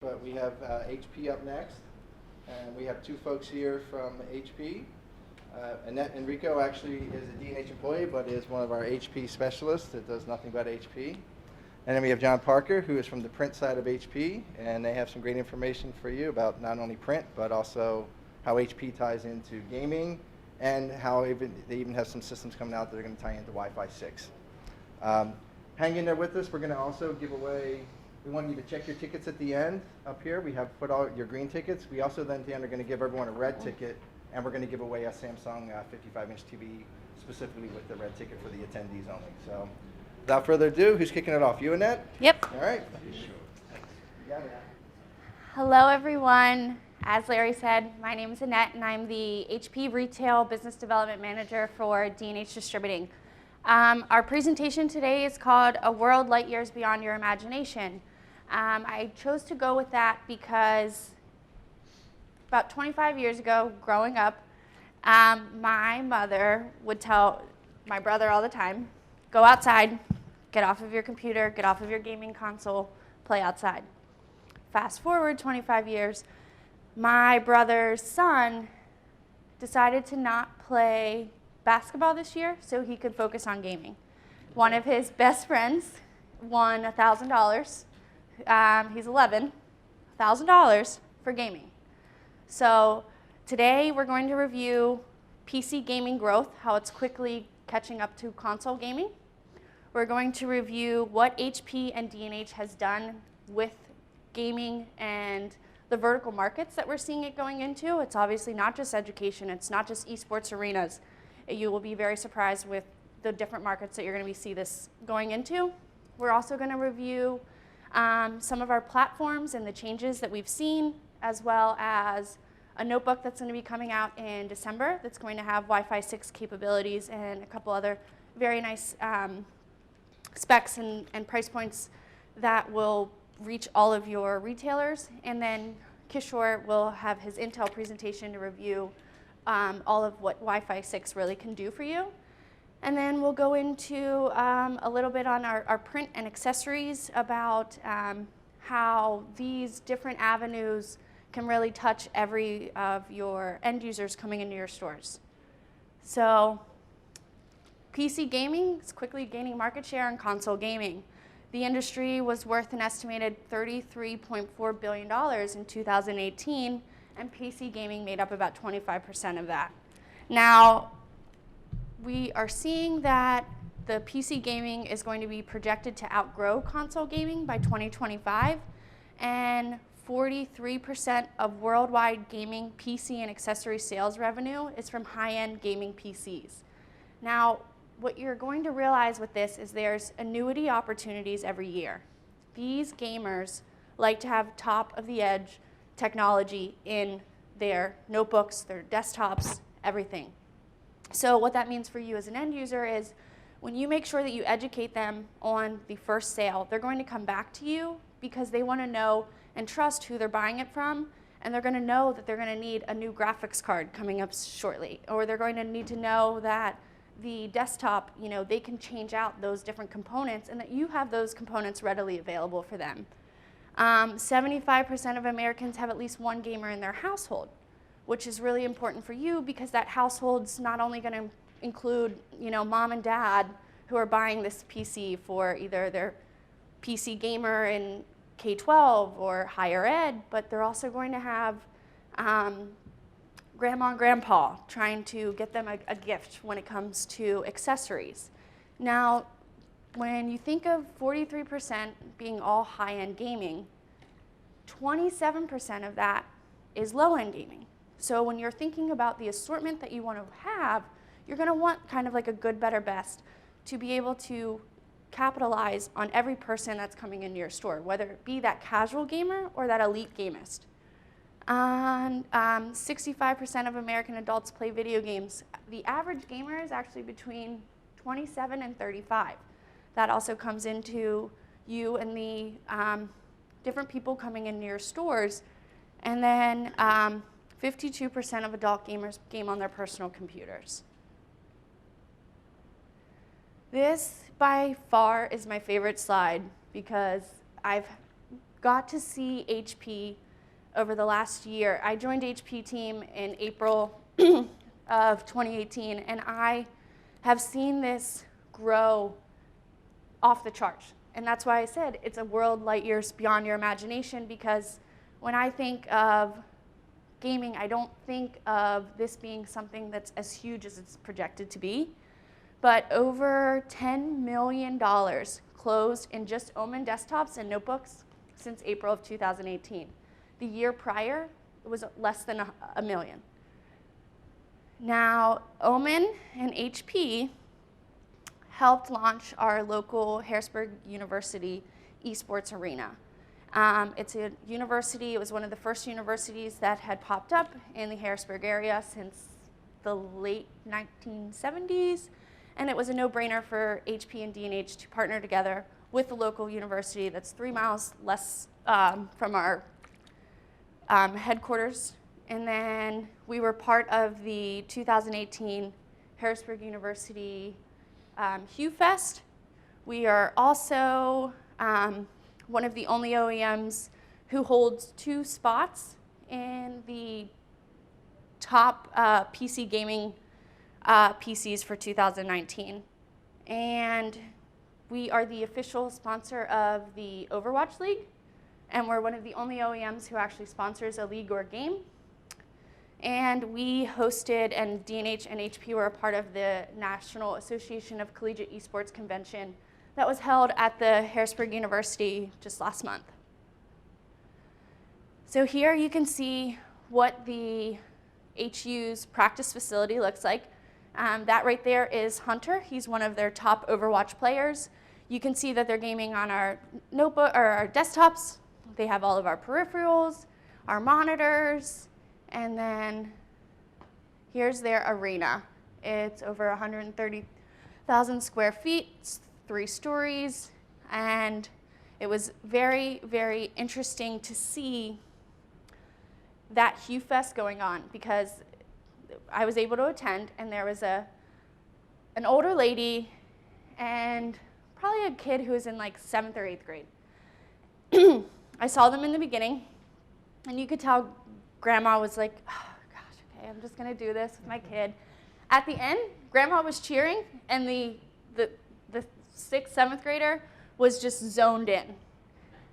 But we have HP up next, and we have two folks here from HP. Annette Enrico actually is a D&H employee, but is one of our HP specialists that does nothing but HP. And then we have John Parker, who is from the print side of HP, and they have some great information for you about not only print, but also how HP ties into gaming, and how they even have some systems coming out that are going to tie into Wi-Fi 6. Hang in there with us. We're going to also give away, we want you to check your tickets at the end up here. We have put all your green tickets. We also then at the end are going to give everyone a red ticket, and we're going to give away a Samsung 55-inch TV specifically with the red ticket for the attendees only. So without further ado, who's kicking it off? You, Annette? Yep. All right. You got it. Hello, everyone. As Larry said, my name is Annette, and I'm the HP Retail Business Development Manager for D&H Distributing. Our presentation today is called A World Light Years Beyond Your Imagination. I chose to go with that because about 25 years ago, growing up, my mother would tell my brother all the time, go outside, get off of your computer, get off of your gaming console, play outside. Fast forward 25 years, my brother's son decided to not play basketball this year so he could focus on gaming. One of his best friends won $1,000. He's 11, $1,000 for gaming. So today we're going to review PC gaming growth, how it's quickly catching up to console gaming. We're going to review what HP and D&H has done with gaming and the vertical markets that we're seeing it going into. It's obviously not just education, it's not just eSports arenas. You will be very surprised with the different markets that you're going to see this going into. We're also going to review some of our platforms and the changes that we've seen, as well as a notebook that's going to be coming out in December that's going to have Wi-Fi 6 capabilities and a couple other very nice specs and price points that will reach all of your retailers. And then Kishore will have his Intel presentation to review all of what Wi-Fi 6 really can do for you. And then we'll go into a little bit on our print and accessories about how these different avenues can really touch every of your end users coming into your stores. So PC gaming is quickly gaining market share in console gaming. The industry was worth an estimated $33.4 billion in 2018, and PC gaming made up about 25% of that. Now, we are seeing that the PC gaming is going to be projected to outgrow console gaming by 2025, and 43% of worldwide gaming PC and accessory sales revenue is from high-end gaming PCs. Now, what you're going to realize with this is there's annuity opportunities every year. These gamers like to have top-of-the-edge technology in their notebooks, their desktops, everything. So what that means for you as an end user is when you make sure that you educate them on the first sale, they're going to come back to you because they want to know and trust who they're buying it from, and they're going to know that they're going to need a new graphics card coming up shortly, or they're going to need to know that the desktop, they can change out those different components and that you have those components readily available for them. 75% of Americans have at least one gamer in their household, which is really important for you because that household's not only going to include, mom and dad who are buying this PC for either their PC gamer in K-12 or higher ed, but they're also going to have grandma and grandpa trying to get them a gift when it comes to accessories. Now, when you think of 43% being all high-end gaming, 27% of that is low-end gaming. So when you're thinking about the assortment that you want to have, you're going to want kind of like a good, better, best to be able to capitalize on every person that's coming into your store, whether it be that casual gamer or that elite gamist. 65% of American adults play video games. The average gamer is actually between 27 and 35. That also comes into you and the different people coming into your stores. And then 52% of adult gamers game on their personal computers. This, by far, is my favorite slide because I've got to see HP over the last year. I joined HP team in April of 2018, and I have seen this grow off the charts. And that's why I said it's a world light years beyond your imagination, because when I think of gaming, I don't think of this being something that's as huge as it's projected to be. But over $10 million closed in just Omen desktops and notebooks since April of 2018. The year prior, it was less than a million. Now, Omen and HP helped launch our local Harrisburg University eSports arena. It's a university, it was one of the first universities that had popped up in the Harrisburg area since the late 1970s, and it was a no-brainer for HP and D&H to partner together with the local university that's 3 miles less from our headquarters. And then we were part of the 2018 Harrisburg University Hue Fest. We are also one of the only OEMs who holds 2 spots in the top PC gaming PCs for 2019. And we are the official sponsor of the Overwatch League, and we're one of the only OEMs who actually sponsors a league or game. And we hosted, and D&H and HP were a part of the National Association of Collegiate Esports Convention that was held at the Harrisburg University just last month. So here you can see what the HU's practice facility looks like. That right there is Hunter. He's one of their top Overwatch players. You can see that they're gaming on our notebook or our desktops. They have all of our peripherals, our monitors, and then here's their arena. It's over 130,000 square feet, it's 3 stories, and it was very, very interesting to see that Hue Fest going on, because I was able to attend, and there was an older lady and probably a kid who was in like 7th or 8th grade. I saw them in the beginning, and you could tell Grandma was like, oh, gosh, okay, I'm just going to do this with my kid. At the end, Grandma was cheering, and the 6th, 7th grader was just zoned in.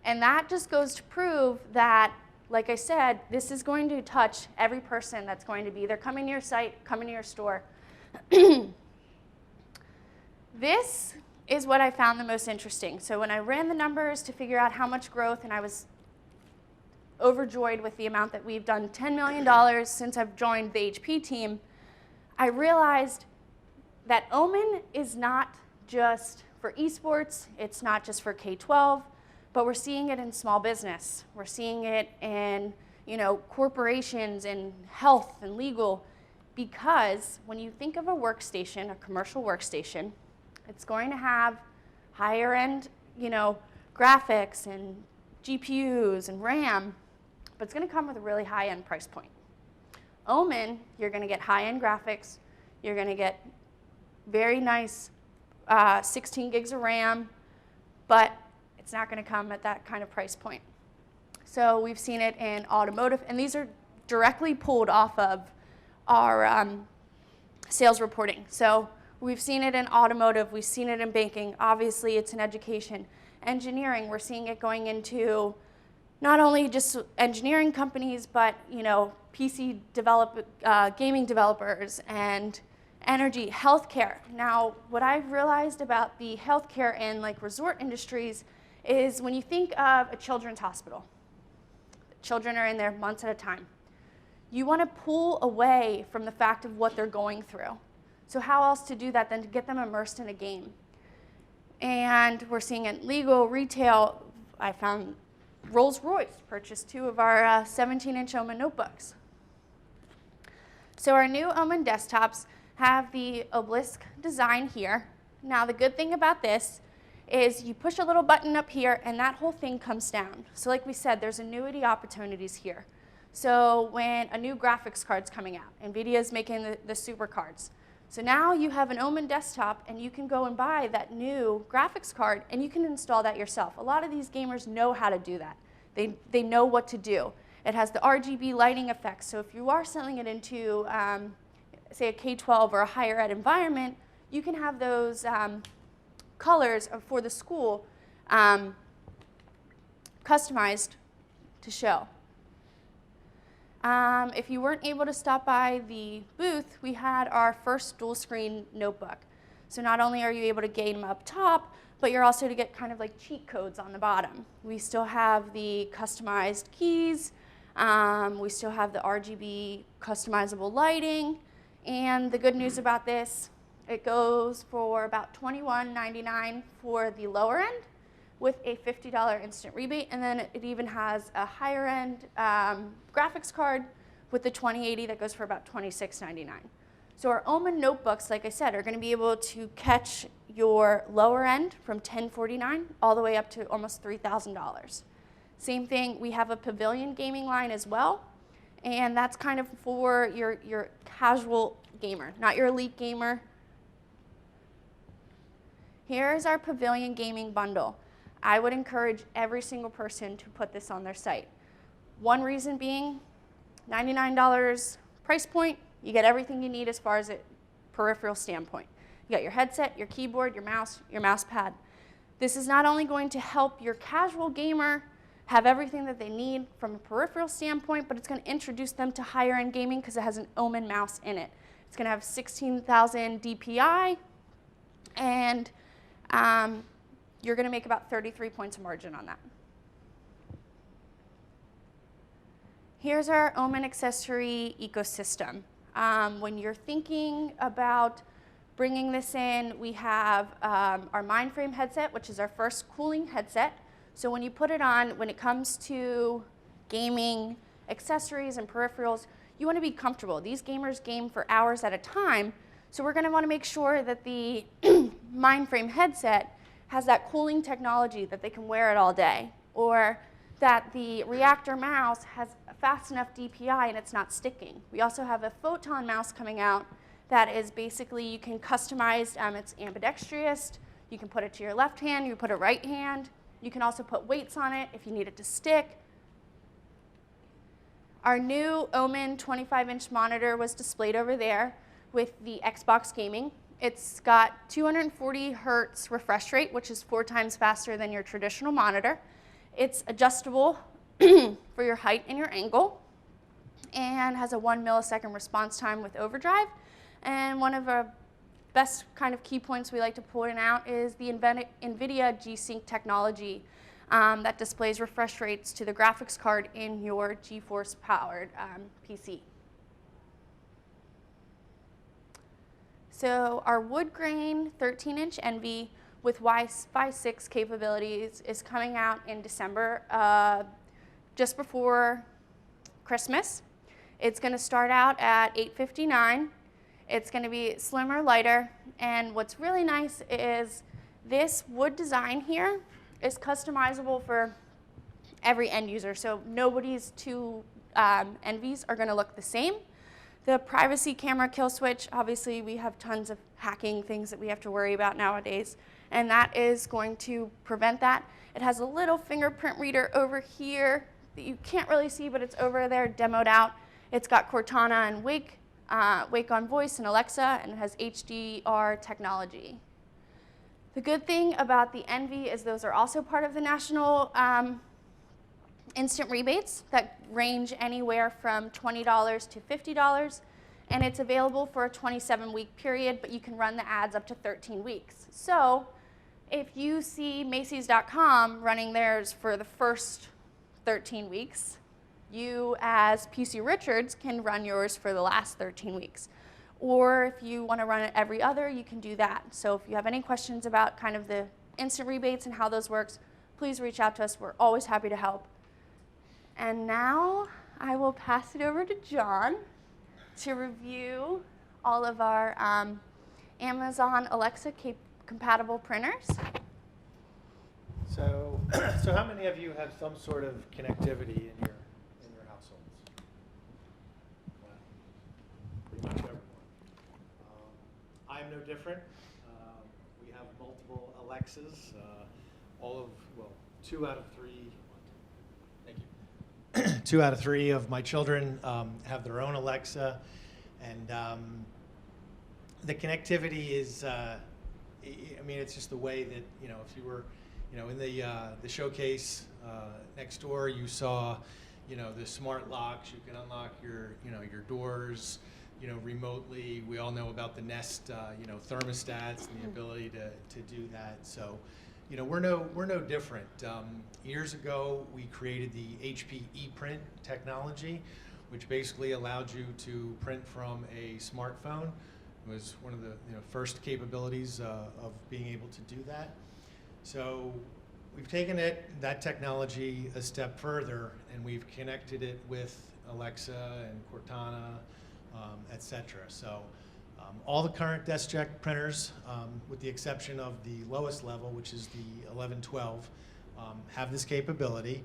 And that just goes to prove that, like I said, this is going to touch every person that's going to be either coming to your site, coming to your store. This is what I found the most interesting. So when I ran the numbers to figure out how much growth, and I was overjoyed with the amount that we've done, $10 million since I've joined the HP team, I realized that Omen is not just for esports, it's not just for K-12, but we're seeing it in small business. We're seeing it in, corporations and health and legal, because when you think of a workstation, a commercial workstation, it's going to have higher end, graphics and GPUs and RAM, but it's going to come with a really high end price point. Omen, you're going to get high end graphics, you're going to get very nice 16 gigs of RAM, but it's not going to come at that kind of price point. So we've seen it in automotive, and these are directly pulled off of our sales reporting. So we've seen it in automotive, we've seen it in banking, obviously it's in education. Engineering, we're seeing it going into not only just engineering companies, but PC gaming developers and energy, healthcare. Now, what I've realized about the healthcare and resort industries is when you think of a children's hospital, children are in there months at a time. You want to pull away from the fact of what they're going through. So how else to do that than to get them immersed in a game? And we're seeing it in legal, retail. I found Rolls-Royce purchased 2 of our 17-inch Omen notebooks. So our new Omen desktops have the obelisk design here. Now the good thing about this is you push a little button up here and that whole thing comes down. So like we said, there's annuity opportunities here. So when a new graphics card's coming out, NVIDIA's making the super cards. So now you have an Omen desktop and you can go and buy that new graphics card and you can install that yourself. A lot of these gamers know how to do that. They know what to do. It has the RGB lighting effects, so if you are selling it into, say, a K-12 or a higher ed environment, you can have those colors for the school customized to show. If you weren't able to stop by the booth, we had our first dual screen notebook. So not only are you able to game up top, but you're also to get kind of like cheat codes on the bottom. We still have the customized keys, we still have the RGB customizable lighting, and the good news about this, it goes for about $21.99 for the lower end with a $50 instant rebate, and then it even has a higher end graphics card with the 2080 that goes for about $26.99. So our Omen notebooks, like I said, are going to be able to catch your lower end from $1049 all the way up to almost $3,000. Same thing, we have a Pavillion gaming line as well, and that's kind of for your casual gamer, not your elite gamer. Here's our Pavillion gaming bundle. I would encourage every single person to put this on their site. One reason being, $99 price point, you get everything you need as far as a peripheral standpoint. You got your headset, your keyboard, your mouse pad. This is not only going to help your casual gamer have everything that they need from a peripheral standpoint, but it's going to introduce them to higher end gaming because it has an Omen mouse in it. It's going to have 16,000 DPI, and you're going to make about 33 points of margin on that. Here's our Omen accessory ecosystem. When you're thinking about bringing this in, we have our Mindframe headset, which is our first cooling headset. So when you put it on, when it comes to gaming, accessories, and peripherals, you want to be comfortable. These gamers game for hours at a time, so we're going to want to make sure that the Mindframe headset has that cooling technology that they can wear it all day, or that the Reactor mouse has fast enough DPI and it's not sticking. We also have a Photon mouse coming out that is basically, you can customize, it's ambidextrous, you can put it to your left hand, you can put it right hand, you can also put weights on it if you need it to stick. Our new Omen 25-inch monitor was displayed over there with the Xbox Gaming. It's got 240 hertz refresh rate, which is 4 times faster than your traditional monitor. It's adjustable for your height and your angle, and has a 1 millisecond response time with overdrive. And one of our best kind of key points we like to point out is the NVIDIA G-Sync technology that displays refresh rates to the graphics card in your GeForce powered PC. So our wood grain 13-inch Envy with Wi-Fi 6 capabilities is coming out in December, just before Christmas. It's going to start out at $859. It's going to be slimmer, lighter, and what's really nice is this wood design here is customizable for every end user, so nobody's two Envies are going to look the same. The privacy camera kill switch, obviously we have tons of hacking things that we have to worry about nowadays, and that is going to prevent that. It has a little fingerprint reader over here that you can't really see, but it's over there demoed out. It's got Cortana and Wake on Voice and Alexa, and it has HDR technology. The good thing about the Envy is those are also part of the national instant rebates that range anywhere from $20 to $50, and it's available for a 27-week period, but you can run the ads up to 13 weeks. So if you see Macy's.com running theirs for the first 13 weeks, you as PC Richards can run yours for the last 13 weeks. Or if you want to run it every other, you can do that. So if you have any questions about kind of the instant rebates and how those works, please reach out to us. We're always happy to help. And now I will pass it over to John to review all of our Amazon Alexa compatible printers. So how many of you have some sort of connectivity in your households? Well, pretty much everyone. I'm no different. We have multiple Alexas. 2 out of 3. 2 out of 3 of my children have their own Alexa, and the connectivity is, I mean, it's just the way that, you know, if you were, you know, in the showcase next door, you saw, you know, the smart locks. You can unlock your, you know, your doors, you know, remotely. We all know about the Nest, you know, thermostats and the ability to do that. So, you know, we're no different. Years ago, we created the HP ePrint technology, which basically allowed you to print from a smartphone. It was one of the, you know, first capabilities of being able to do that. So we've taken that technology a step further, and we've connected it with Alexa and Cortana, etc. So all the current DeskJet printers, with the exception of the lowest level, which is the 1112, have this capability.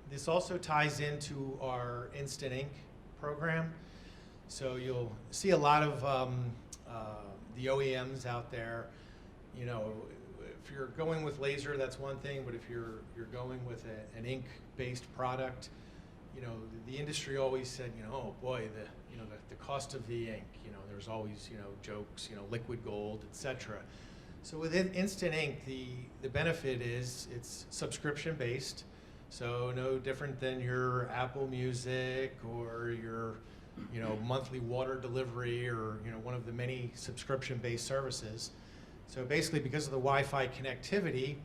This also ties into our Instant Ink program. So you'll see a lot of the OEMs out there. You know, if you're going with laser, that's one thing, but if you're going with an ink-based product, you know, the industry always said, you know, oh boy, the cost of the ink, you know, there's always, you know, jokes, you know, liquid gold, etc. So with Instant Ink, the benefit is it's subscription-based, so no different than your Apple Music or your, you know, monthly water delivery, or, you know, one of the many subscription-based services. So basically, because of the Wi-Fi connectivity,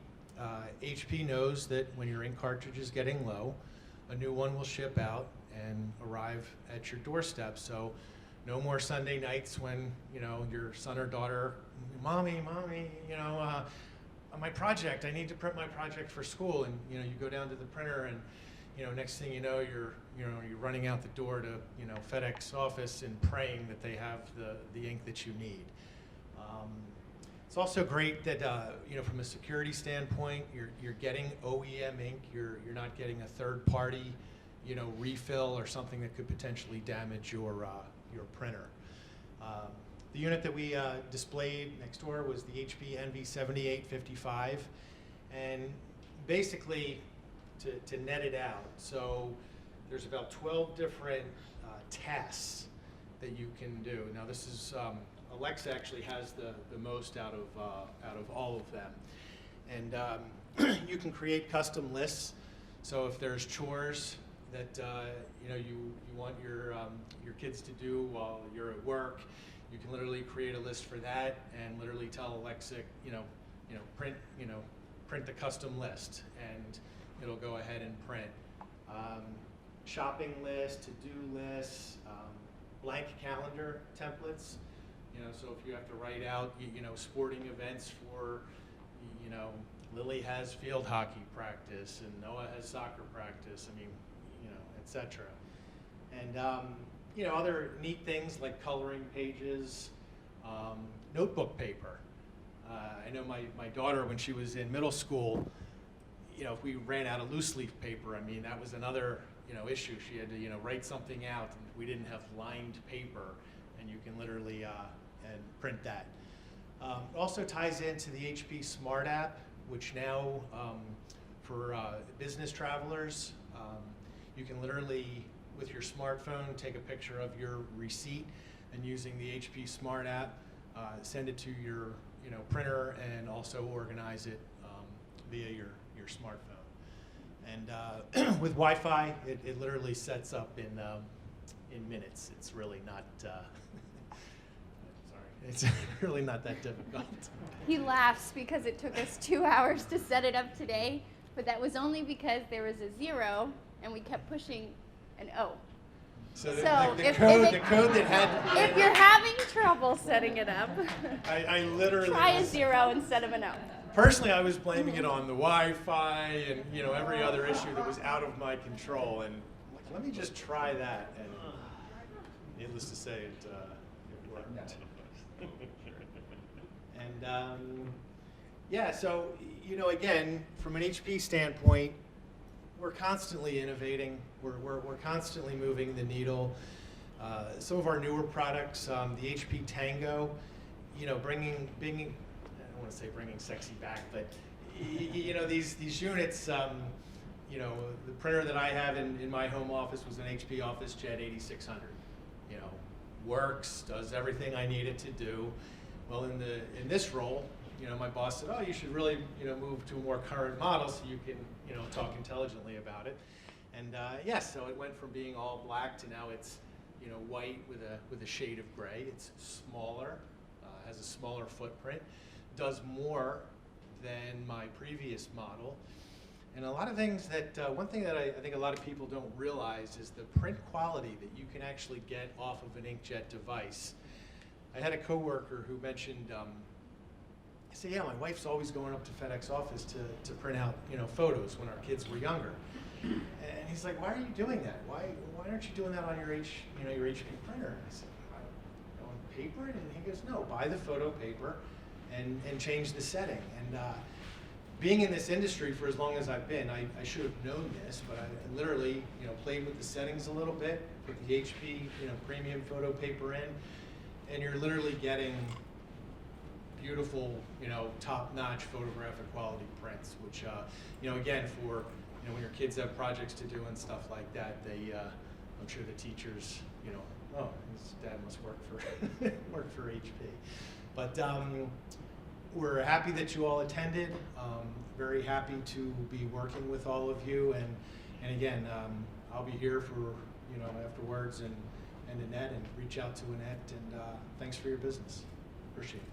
HP knows that when your ink cartridge is getting low, a new one will ship out and arrive at your doorstep. So no more Sunday nights when, you know, your son or daughter, mommy, you know, my project, I need to print my project for school, and, you know, you go down to the printer, and, you know, next thing you know, you're running out the door to, you know, FedEx office and praying that they have the ink that you need. It's also great that, you know, from a security standpoint, you're getting OEM ink. You're not getting a third party, you know, refill or something that could potentially damage your printer. The unit that we displayed next door was the HP NV7855, and basically, to net it out, so there's about 12 different tasks that you can do. Now this is Alexa actually has the most out of all of them, and you can create custom lists. So if there's chores that you know, you want your kids to do while you're at work, you can literally create a list for that and literally tell Alexa, print the custom list, and it'll go ahead and print. Shopping list, to-do lists, blank calendar templates. You know, so if you have to write out, you know, sporting events for, you know, Lily has field hockey practice and Noah has soccer practice, I mean, you know, etc. And, you know, other neat things like coloring pages, notebook paper. I know my daughter, when she was in middle school, you know, if we ran out of loose leaf paper, I mean, that was another, you know, issue. She had to, you know, write something out, and we didn't have lined paper, and you can literally and print that. It also ties into the HP Smart app, which now for business travelers, you can literally, with your smartphone, take a picture of your receipt, and using the HP Smart app, send it to your, you know, printer, and also organize it via your smartphone. And with Wi-Fi, it literally sets up in minutes. It's really not. It's really not that difficult. He laughs because it took us 2 hours to set it up today, but that was only because there was a 0 and we kept pushing an O. So So the if code that had. If you're having trouble setting it up, I literally. try a 0 instead of an O. Personally, I was blaming it on the Wi-Fi and, you know, every other issue that was out of my control, and I'm like, let me just try that, and needless to say, it worked. And yeah, so, you know, again, from an HP standpoint, we're constantly innovating. We're constantly moving the needle. Some of our newer products, the HP Tango, you know, bringing, I don't want to say bringing sexy back, but you know, these units, you know, the printer that I have in my home office was an HP OfficeJet 8600. You know, works, does everything I need it to do. Well, in this role, you know, my boss said, oh, you should really, you know, move to a more current model so you can, you know, talk intelligently about it. And yes, so it went from being all black to now it's, you know, white with a shade of gray. It's smaller, has a smaller footprint, does more than my previous model. And a lot of things that, one thing that I think a lot of people don't realize is the print quality that you can actually get off of an inkjet device. I had a coworker who mentioned, I said, yeah, my wife's always going up to FedEx office to print out, you know, photos when our kids were younger. And he's like, why are you doing that? Why aren't you doing that on your HP printer? And I said, on paper? And he goes, no, buy the photo paper and change the setting. And being in this industry for as long as I've been, I should have known this, but I literally, you know, played with the settings a little bit, put the HP, you know, premium photo paper in, and you're literally getting beautiful, you know, top-notch photographic quality prints, which, you know, again, for, you know, when your kids have projects to do and stuff like that, they, I'm sure the teachers, you know, oh, his dad must work for, work for HP. But we're happy that you all attended. Very happy to be working with all of you, and again, I'll be here for, you know, afterwards, and Annette, and reach out to Annette, and thanks for your business. Appreciate it.